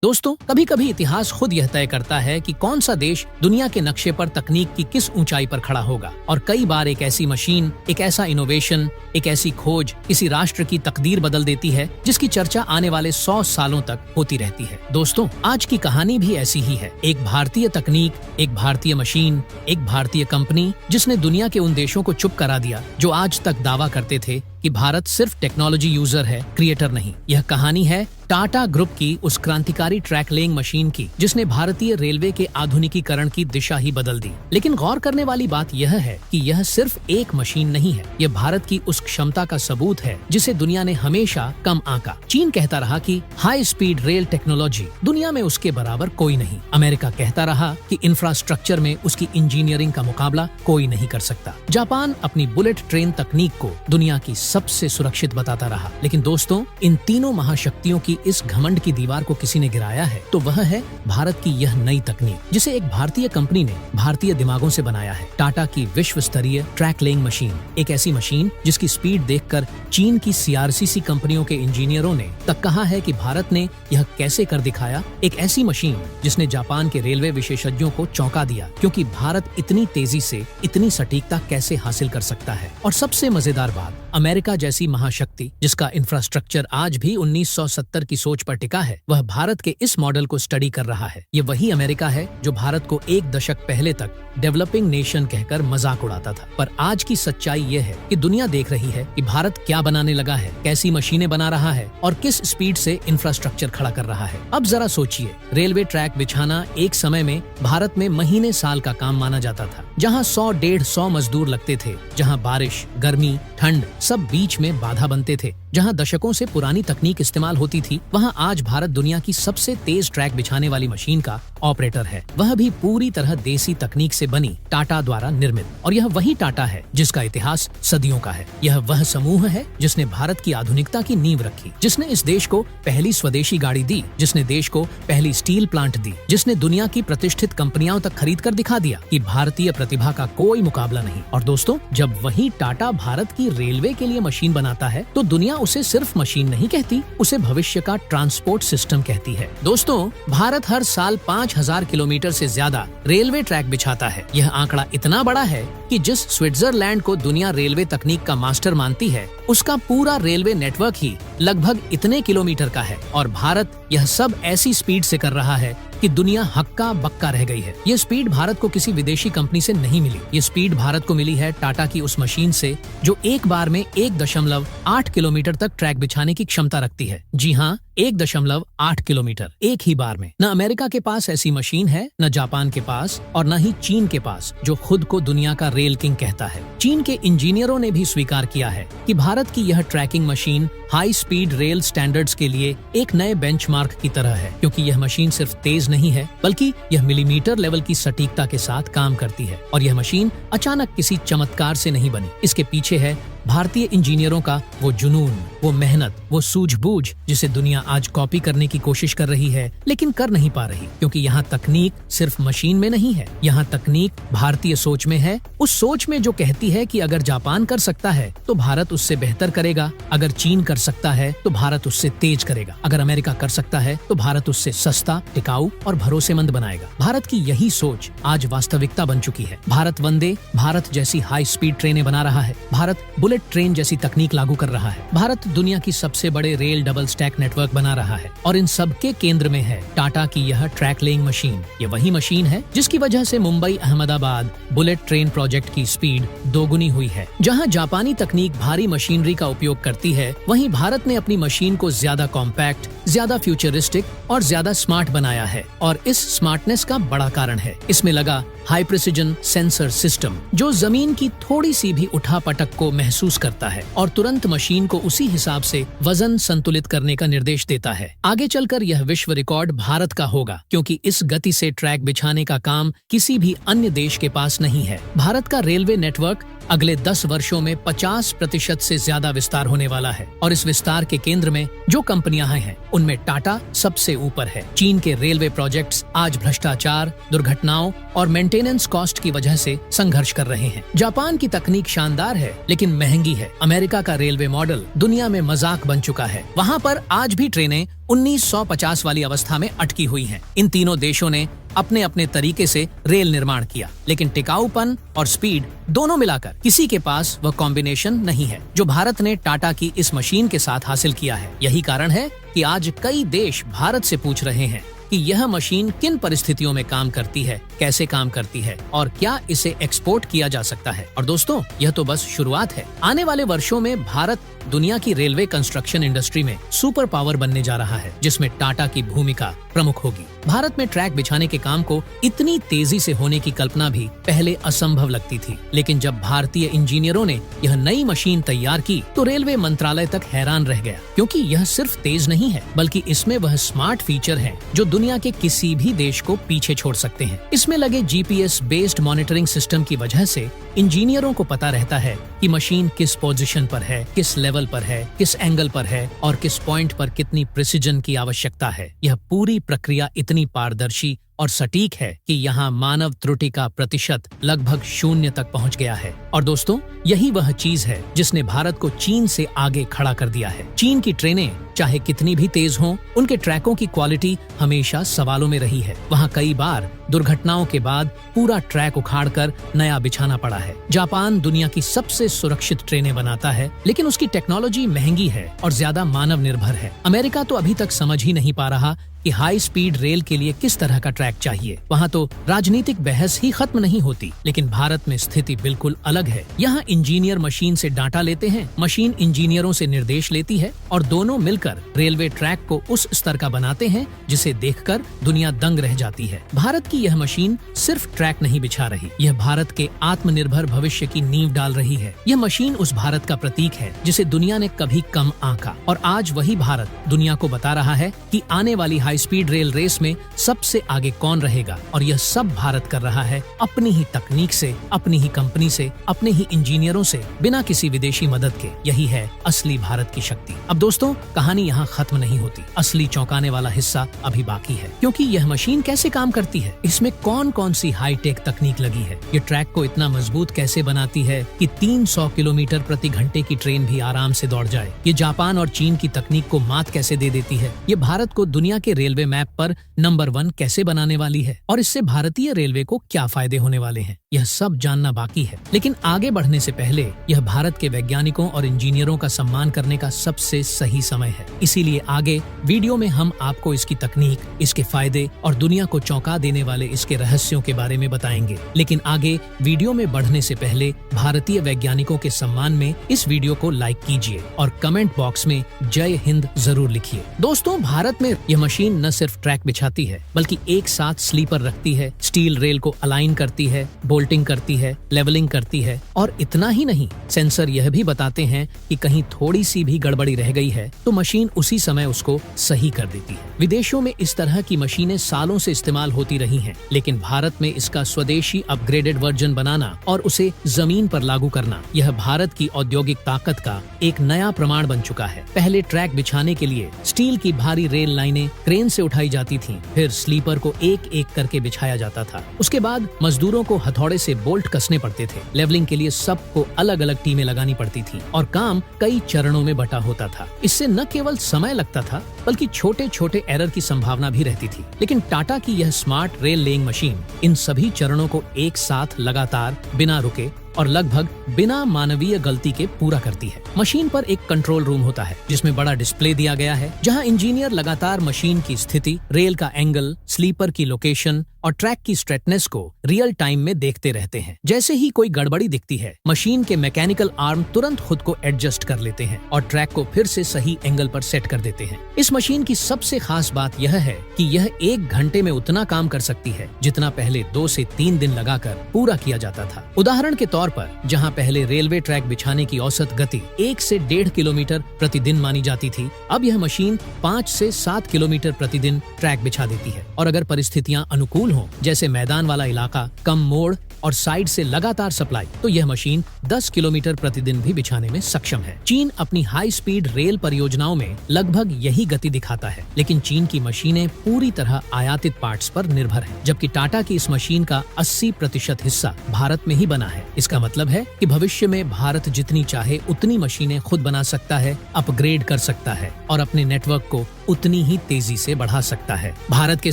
दोस्तों, कभी कभी इतिहास खुद यह तय करता है कि कौन सा देश दुनिया के नक्शे पर तकनीक की किस ऊंचाई पर खड़ा होगा। और कई बार एक ऐसी मशीन, एक ऐसा इनोवेशन, एक ऐसी खोज किसी राष्ट्र की तकदीर बदल देती है जिसकी चर्चा आने वाले 100 सालों तक होती रहती है। दोस्तों, आज की कहानी भी ऐसी ही है। एक भारतीय तकनीक, एक भारतीय मशीन, एक भारतीय कंपनी जिसने दुनिया के उन देशों को चुप करा दिया जो आज तक दावा करते थे कि भारत सिर्फ टेक्नोलॉजी यूजर है, क्रिएटर नहीं। यह कहानी है टाटा ग्रुप की उस क्रांतिकारी ट्रैक लेइंग मशीन की जिसने भारतीय रेलवे के आधुनिकीकरण की दिशा ही बदल दी। लेकिन गौर करने वाली बात यह है कि यह सिर्फ एक मशीन नहीं है, यह भारत की उस क्षमता का सबूत है जिसे दुनिया ने हमेशा कम आंका। चीन कहता रहा कि हाई स्पीड रेल टेक्नोलॉजी दुनिया में उसके बराबर कोई नहीं। अमेरिका कहता रहा कि इंफ्रास्ट्रक्चर में उसकी इंजीनियरिंग का मुकाबला कोई नहीं कर सकता। जापान अपनी बुलेट ट्रेन तकनीक को दुनिया की सबसे सुरक्षित बताता रहा। लेकिन दोस्तों, इन तीनों महाशक्तियों की इस घमंड की दीवार को किसी ने गिराया है तो वह है भारत की यह नई तकनीक जिसे एक भारतीय कंपनी ने भारतीय दिमागों से बनाया है। टाटा की विश्व स्तरीय ट्रैक लेइंग मशीन, एक ऐसी मशीन जिसकी स्पीड देखकर चीन की सीआरसीसी कंपनियों के इंजीनियरों ने तक कहा है कि भारत ने यह कैसे कर दिखाया। एक ऐसी मशीन जिसने जापान के रेलवे विशेषज्ञों को चौंका दिया, क्योंकि भारत इतनी तेजी से इतनी सटीकता कैसे हासिल कर सकता है। और सबसे मजेदार बात, अमेरिका जैसी महाशक्ति जिसका इंफ्रास्ट्रक्चर आज भी 1970 की सोच पर टिका है, वह भारत के इस मॉडल को स्टडी कर रहा है। ये वही अमेरिका है जो भारत को एक दशक पहले तक डेवलपिंग नेशन कहकर मजाक उड़ाता था। पर आज की सच्चाई ये है कि दुनिया देख रही है कि भारत क्या बनाने लगा है, कैसी मशीनें बना रहा है और किस स्पीड से इंफ्रास्ट्रक्चर खड़ा कर रहा है। अब जरा सोचिए, रेलवे ट्रैक बिछाना एक समय में भारत में महीने साल का काम माना जाता था, जहाँ 100-150 मजदूर लगते थे, जहाँ बारिश, गर्मी, ठंड सब बीच में बाधा बनते थे, जहाँ दशकों से पुरानी तकनीक इस्तेमाल होती थी, वहाँ आज भारत दुनिया की सबसे तेज ट्रैक बिछाने वाली मशीन का ऑपरेटर है। वह भी पूरी तरह देसी तकनीक से बनी, टाटा द्वारा निर्मित। और यह वही टाटा है जिसका इतिहास सदियों का है। यह वह समूह है जिसने भारत की आधुनिकता की नींव रखी, जिसने इस देश को पहली स्वदेशी गाड़ी दी, जिसने देश को पहली स्टील प्लांट दी, जिसने दुनिया की प्रतिष्ठित कंपनियों तक खरीद कर दिखा दिया कि भारतीय प्रतिभा का कोई मुकाबला नहीं। और दोस्तों, जब वही टाटा भारत की रेलवे के लिए मशीन बनाता है तो दुनिया उसे सिर्फ मशीन नहीं कहती, उसे भविष्य का ट्रांसपोर्ट सिस्टम कहती है। दोस्तों, भारत हर साल 5000 किलोमीटर से ज्यादा रेलवे ट्रैक बिछाता है। यह आंकड़ा इतना बड़ा है कि जिस स्विट्जरलैंड को दुनिया रेलवे तकनीक का मास्टर मानती है, उसका पूरा रेलवे नेटवर्क ही लगभग इतने किलोमीटर का है। और भारत यह सब ऐसी स्पीड से कर रहा है कि दुनिया हक्का बक्का रह गई है। ये स्पीड भारत को किसी विदेशी कंपनी से नहीं मिली। ये स्पीड भारत को मिली है टाटा की उस मशीन से जो एक बार में 1.8 किलोमीटर तक ट्रैक बिछाने की क्षमता रखती है। जी हाँ, 1.8 किलोमीटर एक ही बार में। न अमेरिका के पास ऐसी मशीन है, न जापान के पास, और न ही चीन के पास जो खुद को दुनिया का रेल किंग कहता है। चीन के इंजीनियरों ने भी स्वीकार किया है कि भारत की यह tracking machine high speed rail standards के लिए एक नए बेंचमार्क की तरह है, क्योंकि यह मशीन सिर्फ तेज नहीं है बल्कि यह मिलीमीटर लेवल की सटीकता के साथ काम करती है। और यह मशीन अचानक किसी चमत्कार से नहीं बनी। इसके पीछे है भारतीय इंजीनियरों का वो जुनून, वो मेहनत, वो सूझबूझ जिसे दुनिया आज कॉपी करने की कोशिश कर रही है, लेकिन कर नहीं पा रही, क्योंकि यहाँ तकनीक सिर्फ मशीन में नहीं है। यहाँ तकनीक भारतीय सोच में है, उस सोच में जो कहती है कि अगर जापान कर सकता है तो भारत उससे बेहतर करेगा, अगर चीन कर सकता है तो भारत उससे तेज करेगा, अगर अमेरिका कर सकता है तो भारत उससे सस्ता, टिकाऊ और भरोसेमंद बनाएगा। भारत की यही सोच आज वास्तविकता बन चुकी है। भारत वंदे भारत जैसी हाई स्पीड ट्रेनें बना रहा है, भारत बुलेट ट्रेन जैसी तकनीक लागू कर रहा है, भारत दुनिया की सबसे बड़े रेल डबल स्टैक नेटवर्क बना रहा है, और इन सबके केंद्र में है टाटा की यह ट्रैक लेइंग मशीन। ये वही मशीन है जिसकी वजह से Mumbai Ahmedabad bullet train project की स्पीड दोगुनी हुई है। जहां जापानी तकनीक भारी मशीनरी का उपयोग करती है, वहीं भारत ने अपनी मशीन को ज्यादा कॉम्पैक्ट, ज्यादा फ्यूचरिस्टिक और ज्यादा स्मार्ट बनाया है। और इस स्मार्टनेस का बड़ा कारण है इसमें लगा हाई प्रिसिजन सेंसर सिस्टम, जो जमीन की थोड़ी सी भी उठापटक को महसूस करता है और तुरंत मशीन को उसी हिसाब से वजन संतुलित करने का निर्देश देता है। आगे चलकर यह विश्व रिकॉर्ड भारत का होगा, क्योंकि इस गति से ट्रैक बिछाने का काम किसी भी अन्य देश के पास नहीं है। भारत का रेलवे नेटवर्क अगले 10 वर्षों में 50% से ज्यादा विस्तार होने वाला है, और इस विस्तार के केंद्र में जो कंपनियां हैं उनमें टाटा सबसे ऊपर है। चीन के रेलवे प्रोजेक्ट्स आज भ्रष्टाचार, दुर्घटनाओं और मेंटेनेंस कॉस्ट की वजह से संघर्ष कर रहे हैं। जापान की तकनीक शानदार है लेकिन महंगी है। अमेरिका का रेलवे मॉडल दुनिया में मजाक बन चुका है। वहाँ पर आज भी ट्रेनें 1950 वाली अवस्था में अटकी हुई हैं। इन तीनों देशों ने अपने अपने तरीके से रेल निर्माण किया, लेकिन टिकाऊपन और स्पीड दोनों मिलाकर किसी के पास वह कॉम्बिनेशन नहीं है जो भारत ने टाटा की इस मशीन के साथ हासिल किया है। यही कारण है कि आज कई देश भारत से पूछ रहे हैं कि यह मशीन किन परिस्थितियों में काम करती है, कैसे काम करती है और क्या इसे एक्सपोर्ट किया जा सकता है। और दोस्तों, यह तो बस शुरुआत है। आने वाले वर्षों में भारत दुनिया की रेलवे कंस्ट्रक्शन इंडस्ट्री में सुपर पावर बनने जा रहा है, जिसमें टाटा की भूमिका प्रमुख होगी। भारत में ट्रैक बिछाने के काम को इतनी तेजी से होने की कल्पना भी पहले असंभव लगती थी, लेकिन जब भारतीय इंजीनियरों ने यह नई मशीन तैयार की तो रेलवे मंत्रालय तक हैरान रह गया, क्योंकि यह सिर्फ तेज नहीं है बल्कि इसमें वह स्मार्ट फीचर है जो दुनिया के किसी भी देश को पीछे छोड़ सकते हैं। इसमें लगे जीपीएस बेस्ड मॉनिटरिंग सिस्टम की वजह से इंजीनियरों को पता रहता है कि मशीन किस पोजीशन पर है, किस लेवल पर है, किस एंगल पर है और किस पॉइंट पर कितनी प्रिसिजन की आवश्यकता है। यह पूरी प्रक्रिया इतनी पारदर्शी और सटीक है कि यहाँ मानव त्रुटि का प्रतिशत लगभग 0 तक पहुँच गया है। और दोस्तों, यही वह चीज है जिसने भारत को चीन से आगे खड़ा कर दिया है। चीन की ट्रेनें चाहे कितनी भी तेज हों, उनके ट्रैकों की क्वालिटी हमेशा सवालों में रही है। वहाँ कई बार दुर्घटनाओं के बाद पूरा ट्रैक उखाड़कर नया बिछाना पड़ा है। जापान दुनिया की सबसे सुरक्षित ट्रेनें बनाता है, लेकिन उसकी टेक्नोलॉजी महंगी है और ज्यादा मानव निर्भर है। अमेरिका तो अभी तक समझ ही नहीं पा रहा कि हाई स्पीड रेल के लिए किस तरह का ट्रैक चाहिए। वहाँ तो राजनीतिक बहस ही खत्म नहीं होती, लेकिन भारत में स्थिति बिल्कुल अलग है। यहाँ इंजीनियर मशीन से डाटा लेते हैं, मशीन इंजीनियरों से निर्देश लेती है और दोनों मिलकर रेलवे ट्रैक को उस स्तर का बनाते हैं जिसे देखकर दुनिया दंग रह जाती है। भारत की यह मशीन सिर्फ ट्रैक नहीं बिछा रही, यह भारत के आत्मनिर्भर भविष्य की नींव डाल रही है। यह मशीन उस भारत का प्रतीक है जिसे दुनिया ने कभी कम आंका, और आज वही भारत दुनिया को बता रहा है कि आने वाली हाई स्पीड रेल रेस में सबसे आगे कौन रहेगा। और यह सब भारत कर रहा है अपनी ही तकनीक से, अपनी ही कंपनी से, अपने ही इंजीनियरों से, बिना किसी विदेशी मदद के। यही है असली भारत की शक्ति। अब दोस्तों, कहानी यहाँ खत्म नहीं होती। असली चौंकाने वाला हिस्सा अभी बाकी है, क्योंकि यह मशीन कैसे काम करती है, इसमें कौन कौन सी हाईटेक तकनीक लगी है, ये ट्रैक को इतना मजबूत कैसे बनाती है कि 300 किलोमीटर प्रति घंटे की ट्रेन भी आराम से दौड़ जाए, ये जापान और चीन की तकनीक को मात कैसे दे देती है, ये भारत को दुनिया के रेलवे मैप पर नंबर 1 कैसे बनाने वाली है, और इससे भारतीय रेलवे को क्या फायदे होने वाले हैं, यह सब जानना बाकी है। लेकिन आगे बढ़ने से पहले यह भारत के वैज्ञानिकों और इंजीनियरों का सम्मान करने का सबसे सही समय है। इसीलिए आगे वीडियो में हम आपको इसकी तकनीक, इसके फायदे और दुनिया को चौंका देने वाले इसके रहस्यों के बारे में बताएंगे। लेकिन आगे वीडियो में बढ़ने से पहले भारतीय वैज्ञानिकों के सम्मान में इस वीडियो को लाइक कीजिए और कमेंट बॉक्स में जय हिंद जरूर लिखिए। दोस्तों, भारत में यह मशीन न सिर्फ ट्रैक बिछाती है बल्कि एक साथ स्लीपर रखती है, स्टील रेल को अलाइन करती है, बोल्टिंग करती है, लेवलिंग करती है, और इतना ही नहीं, सेंसर यह भी बताते हैं कि कहीं थोड़ी सी भी गड़बड़ी रह गई है तो मशीन उसी समय उसको सही कर देती है। विदेशों में इस तरह की मशीनें सालों से इस्तेमाल होती रही हैं, लेकिन भारत में इसका स्वदेशी अपग्रेडेड वर्जन बनाना और उसे जमीन पर लागू करना, यह भारत की औद्योगिक ताकत का एक नया प्रमाण बन चुका है। पहले ट्रैक बिछाने के लिए स्टील की भारी रेल लाइनें क्रेन से उठाई जाती थीं, फिर स्लीपर को एक एक करके बिछाया जाता था। उसके बाद मजदूरों को हथौड़े से बोल्ट कसने पड़ते थे। लेवलिंग के लिए सबको अलग अलग टीमें लगानी पड़ती थी और काम कई चरणों में बटा होता था। इससे न केवल समय लगता था बल्कि छोटे छोटे एरर की संभावना भी रहती थी। लेकिन टाटा की यह स्मार्ट रेल लेइंग मशीन इन सभी चरणों को एक साथ लगातार बिना रुके और लगभग बिना मानवीय गलती के पूरा करती है। मशीन पर एक कंट्रोल रूम होता है जिसमें बड़ा डिस्प्ले दिया गया है, जहां इंजीनियर लगातार मशीन की स्थिति, रेल का एंगल, स्लीपर की लोकेशन और ट्रैक की स्ट्रेटनेस को रियल टाइम में देखते रहते हैं। जैसे ही कोई गड़बड़ी दिखती है, मशीन के मैकेनिकल आर्म तुरंत खुद को एडजस्ट कर लेते हैं और ट्रैक को फिर से सही एंगल पर सेट कर देते हैं। इस मशीन की सबसे खास बात यह है कि यह 1 घंटे में उतना काम कर सकती है जितना पहले 2 से 3 दिन लगाकर पूरा किया जाता था। उदाहरण के तौर पर, जहां पहले रेलवे ट्रैक बिछाने की औसत गति 1 से 1.5 किलोमीटर प्रतिदिन मानी जाती थी, अब यह मशीन 5 से 7 किलोमीटर प्रतिदिन ट्रैक बिछा देती है। और अगर परिस्थितियां अनुकूल हो, जैसे मैदान वाला इलाका, कम मोड़ और साइड से लगातार सप्लाई, तो यह मशीन 10 किलोमीटर प्रतिदिन भी बिछाने में सक्षम है। चीन अपनी हाई स्पीड रेल परियोजनाओं में लगभग यही गति प्रगति दिखाता है, लेकिन चीन की मशीनें पूरी तरह आयातित पार्ट्स पर निर्भर हैं, जबकि टाटा की इस मशीन का 80% हिस्सा भारत में ही बना है। इसका मतलब है कि भविष्य में भारत जितनी चाहे उतनी मशीनें खुद बना सकता है, अपग्रेड कर सकता है और अपने नेटवर्क को उतनी ही तेजी से बढ़ा सकता है। भारत के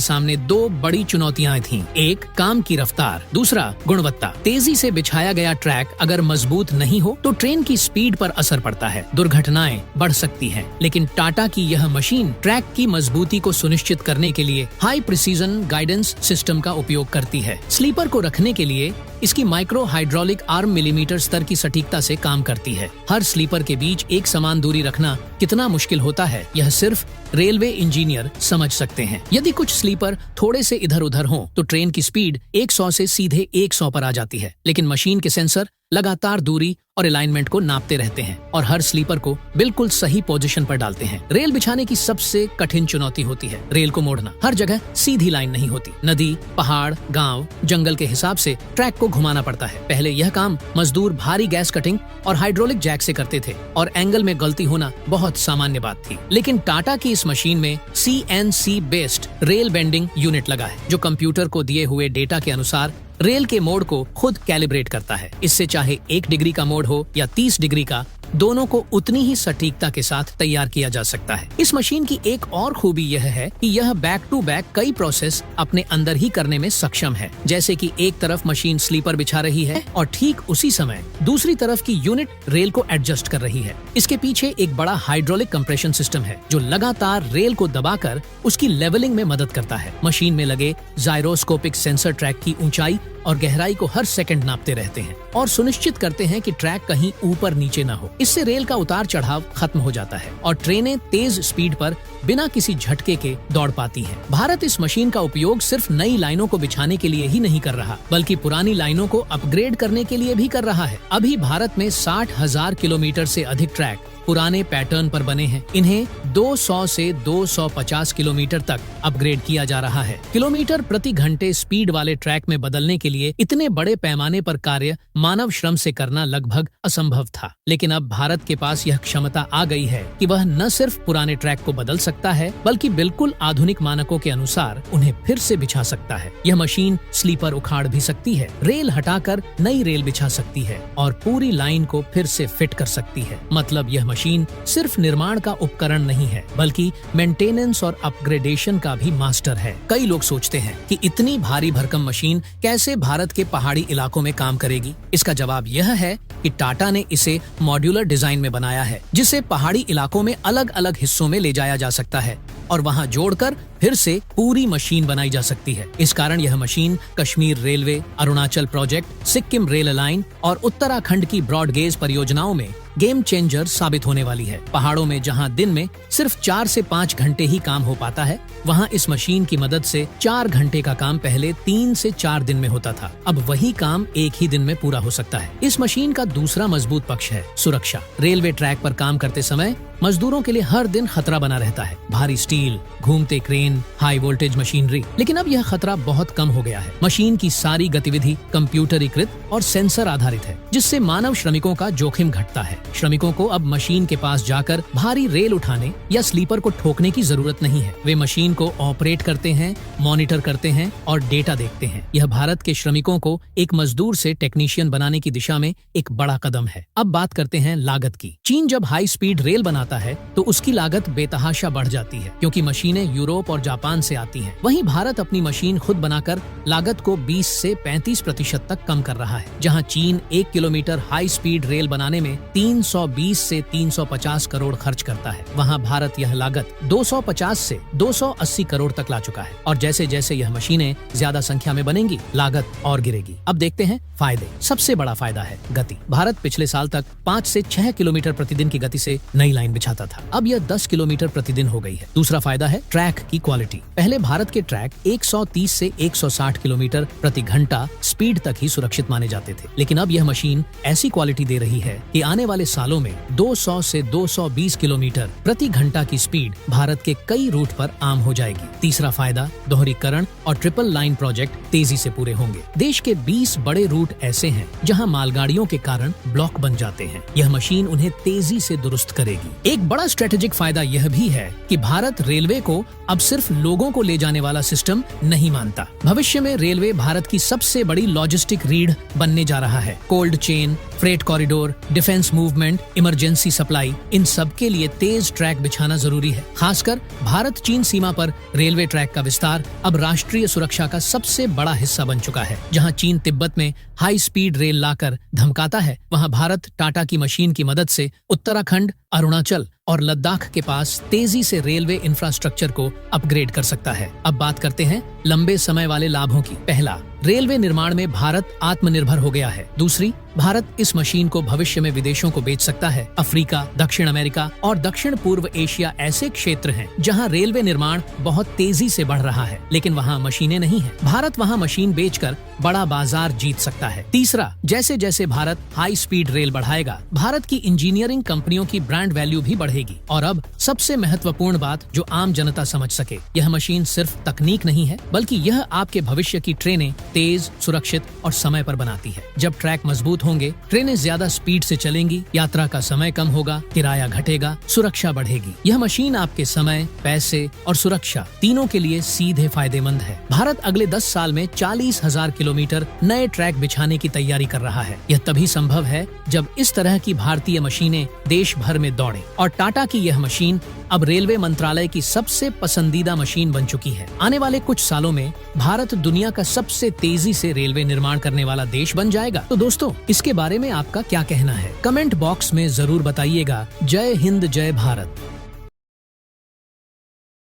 सामने दो बड़ी चुनौतियां थीं, एक काम की रफ्तार, दूसरा गुणवत्ता। तेजी से बिछाया गया ट्रैक अगर मजबूत नहीं हो तो ट्रेन की स्पीड पर असर पड़ता है, दुर्घटनाएं बढ़ सकती हैं। लेकिन टाटा की यह मशीन ट्रैक की मजबूती को सुनिश्चित करने के लिए हाई प्रिसीजन गाइडेंस सिस्टम का उपयोग करती है। स्लीपर को रखने के लिए इसकी माइक्रो हाइड्रोलिक आर्म मिलीमीटर स्तर की सटीकता से काम करती है। हर स्लीपर के बीच एक समान दूरी रखना कितना मुश्किल होता है, यह सिर्फ रेलवे इंजीनियर समझ सकते हैं। यदि कुछ स्लीपर थोड़े से इधर उधर हों, तो ट्रेन की स्पीड 100 से सीधे 100 पर आ जाती है। लेकिन मशीन के सेंसर लगातार दूरी और अलाइनमेंट को नापते रहते हैं और हर स्लीपर को बिल्कुल सही पोजीशन पर डालते हैं। रेल बिछाने की सबसे कठिन चुनौती होती है रेल को मोड़ना। हर जगह सीधी लाइन नहीं होती, नदी, पहाड़, गांव, जंगल के हिसाब से ट्रैक को घुमाना पड़ता है। पहले यह काम मजदूर भारी गैस कटिंग और हाइड्रोलिक जैक से करते थे और एंगल में गलती होना बहुत सामान्य बात थी। लेकिन टाटा की इस मशीन में CNC based rail bending unit लगा है, जो कंप्यूटर को दिए हुए डेटा के अनुसार रेल के मोड़ को खुद कैलिब्रेट करता है। इससे चाहे 1 डिग्री का मोड़ हो या 30 डिग्री का, दोनों को उतनी ही सटीकता के साथ तैयार किया जा सकता है। इस मशीन की एक और खूबी यह है कि यह बैक टू बैक कई प्रोसेस अपने अंदर ही करने में सक्षम है। जैसे कि एक तरफ मशीन स्लीपर बिछा रही है और ठीक उसी समय दूसरी तरफ की यूनिट रेल को एडजस्ट कर रही है। इसके पीछे एक बड़ा हाइड्रोलिक कंप्रेशन सिस्टम है, जो लगातार रेल को दबाकर उसकी लेवलिंग में मदद करता है। मशीन में लगे जायरोस्कोपिक सेंसर ट्रैक की ऊंचाई और गहराई को हर सेकंड नापते रहते हैं और सुनिश्चित करते हैं कि ट्रैक कहीं ऊपर नीचे न हो। इससे रेल का उतार चढ़ाव खत्म हो जाता है और ट्रेनें तेज स्पीड पर बिना किसी झटके के दौड़ पाती हैं। भारत इस मशीन का उपयोग सिर्फ नई लाइनों को बिछाने के लिए ही नहीं कर रहा, बल्कि पुरानी लाइनों को अपग्रेड करने के लिए भी कर रहा है। अभी भारत में 60,000 किलोमीटर से अधिक ट्रैक पुराने पैटर्न पर बने हैं। इन्हें 200 से 250 किलोमीटर तक अपग्रेड किया जा रहा है। किलोमीटर प्रति घंटे स्पीड वाले ट्रैक में बदलने के लिए इतने बड़े पैमाने पर कार्य मानव श्रम से करना लगभग असंभव था। लेकिन अब भारत के पास यह क्षमता आ गई है कि वह न सिर्फ पुराने ट्रैक को बदल सकता है, बल्कि बिल्कुल आधुनिक मानकों के अनुसार उन्हें फिर से बिछा सकता है। यह मशीन स्लीपर उखाड़ भी सकती है, रेल हटाकर नई रेल बिछा सकती है और पूरी लाइन को फिर से फिट कर सकती है। मतलब यह मशीन सिर्फ निर्माण का उपकरण नहीं है, बल्कि मेंटेनेंस और अपग्रेडेशन का भी मास्टर है। कई लोग सोचते हैं कि इतनी भारी भरकम मशीन कैसे भारत के पहाड़ी इलाकों में काम करेगी। इसका जवाब यह है कि टाटा ने इसे मॉड्यूलर डिजाइन में बनाया है, जिसे पहाड़ी इलाकों में अलग अलग हिस्सों में ले जाया जा सकता है और वहां जोड़कर फिर से पूरी मशीन बनाई जा सकती है। इस कारण यह machine Kashmir railway, Arunachal project, Sikkim rail line और उत्तराखंड की ब्रॉडगेज परियोजनाओं में गेम चेंजर साबित होने वाली है। पहाड़ों में जहां दिन में सिर्फ 4 से 5 घंटे ही काम हो पाता है, वहां इस मशीन की मदद से 4 घंटे का काम पहले 3 से 4 दिन में होता था। अब वही काम एक ही दिन में पूरा हो सकता है। इस मशीन का दूसरा मजबूत पक्ष है सुरक्षा। रेलवे ट्रैक पर काम करते समय मजदूरों के लिए हर दिन खतरा बना रहता है। भारी स्टील, घूमते क्रेन, हाई वोल्टेज मशीनरी। लेकिन अब यह खतरा बहुत कम हो गया है। मशीन की सारी गतिविधि कंप्यूटरीकृत और सेंसर आधारित है, जिससे मानव श्रमिकों का जोखिम घटता है। श्रमिकों को अब मशीन के पास जाकर भारी रेल उठाने या स्लीपर को ठोकने की जरूरत नहीं है। वे मशीन को ऑपरेट करते हैं, मॉनिटर करते हैं और डेटा देखते हैं। यह भारत के श्रमिकों को एक मजदूर से टेक्नीशियन बनाने की दिशा में एक बड़ा कदम है। अब बात करते हैं लागत की। चीन जब हाई स्पीड रेल बनाता है तो उसकी लागत बेतहाशा बढ़ जाती है, क्योंकि मशीनें यूरोप और जापान से आती हैं। वहीं भारत अपनी मशीन खुद बनाकर लागत को 20 से 35% तक कम कर रहा है। जहां चीन 1 किलोमीटर हाई स्पीड रेल बनाने में 320 से 350 करोड़ खर्च करता है, वहां भारत यह लागत 250 से 280 करोड़ तक ला चुका है। और जैसे जैसे यह मशीनें ज्यादा संख्या में बनेंगी, लागत और गिरेगी। अब देखते हैं फायदे। सबसे बड़ा फायदा है गति। भारत पिछले साल तक 5 से 6 किलोमीटर प्रतिदिन की गति से नई लाइन बिछाता था, अब यह 10 किलोमीटर प्रतिदिन हो गई है। दूसरा फायदा है ट्रैक की क्वालिटी। पहले भारत के ट्रैक 130 से 160 किलोमीटर प्रति घंटा स्पीड तक ही सुरक्षित माने जाते थे, लेकिन अब यह मशीन ऐसी क्वालिटी दे रही है कि आने वाले सालों में 200 से 220 किलोमीटर प्रति घंटा की स्पीड भारत के कई रूट पर आम हो जाएगी। तीसरा फायदा, दोहरीकरण और ट्रिपल लाइन प्रोजेक्ट तेजी से पूरे होंगे। देश के 20 बड़े रूट ऐसे हैं जहां मालगाड़ियों के कारण ब्लॉक बन जाते हैं। यह मशीन उन्हें तेजी से दुरुस्त करेगी। एक बड़ा स्ट्रेटेजिक फायदा यह भी है कि भारत रेलवे को अब सिर्फ लोगों को ले जाने वाला सिस्टम नहीं मानता। भविष्य में रेलवे भारत की सबसे बड़ी लॉजिस्टिक रीढ़ बनने जा रहा है। Cold chain, freight corridor, defence movement, emergency supply, इन सब के लिए तेज ट्रैक बिछाना जरूरी है। खासकर भारत चीन सीमा पर रेलवे ट्रैक का विस्तार अब राष्ट्रीय सुरक्षा का सबसे बड़ा हिस्सा बन चुका है। जहां चीन तिब्बत में हाई स्पीड रेल लाकर धमकाता है, वहां भारत टाटा की मशीन की मदद से उत्तराखंड, अरुणाचल और लद्दाख के पास तेजी से रेलवे इंफ्रास्ट्रक्चर को अपग्रेड कर सकता है। अब बात करते हैं लंबे समय वाले लाभों की। पहला, रेलवे निर्माण में भारत आत्मनिर्भर हो गया है। दूसरी, भारत इस मशीन को भविष्य में विदेशों को बेच सकता है। अफ्रीका, दक्षिण अमेरिका और दक्षिण पूर्व एशिया ऐसे क्षेत्र हैं जहां रेलवे निर्माण बहुत तेजी से बढ़ रहा है, लेकिन वहां मशीनें नहीं हैं। भारत वहां मशीन बेचकर बड़ा बाजार जीत सकता है। तीसरा, जैसे जैसे भारत हाई स्पीड रेल बढ़ाएगा, भारत की इंजीनियरिंग कंपनियों की ब्रांड वैल्यू भी बढ़ेगी। और अब सबसे महत्वपूर्ण बात जो आम जनता समझ सके, यह मशीन सिर्फ तकनीक नहीं है, बल्कि यह आपके भविष्य की ट्रेनें तेज, सुरक्षित और समय पर बनाती है। जब ट्रैक मजबूत होंगे, ट्रेनें ज्यादा स्पीड से चलेंगी, यात्रा का समय कम होगा, किराया घटेगा, सुरक्षा बढ़ेगी। यह मशीन आपके समय, पैसे और सुरक्षा तीनों के लिए सीधे फायदेमंद है। भारत अगले 10 साल में 40,000 किलोमीटर नए ट्रैक बिछाने की तैयारी कर रहा है। यह तभी संभव है जब इस तरह की भारतीय मशीनें देश भर में दौड़े। और टाटा की यह मशीन अब रेलवे मंत्रालय की सबसे पसंदीदा मशीन बन चुकी है। आने वाले कुछ सालों में भारत दुनिया का सबसे तेजी से रेलवे निर्माण करने वाला देश बन जाएगा। तो दोस्तों, इसके बारे में आपका क्या कहना है? कमेंट बॉक्स में जरूर बताइएगा। जय हिंद, जय भारत।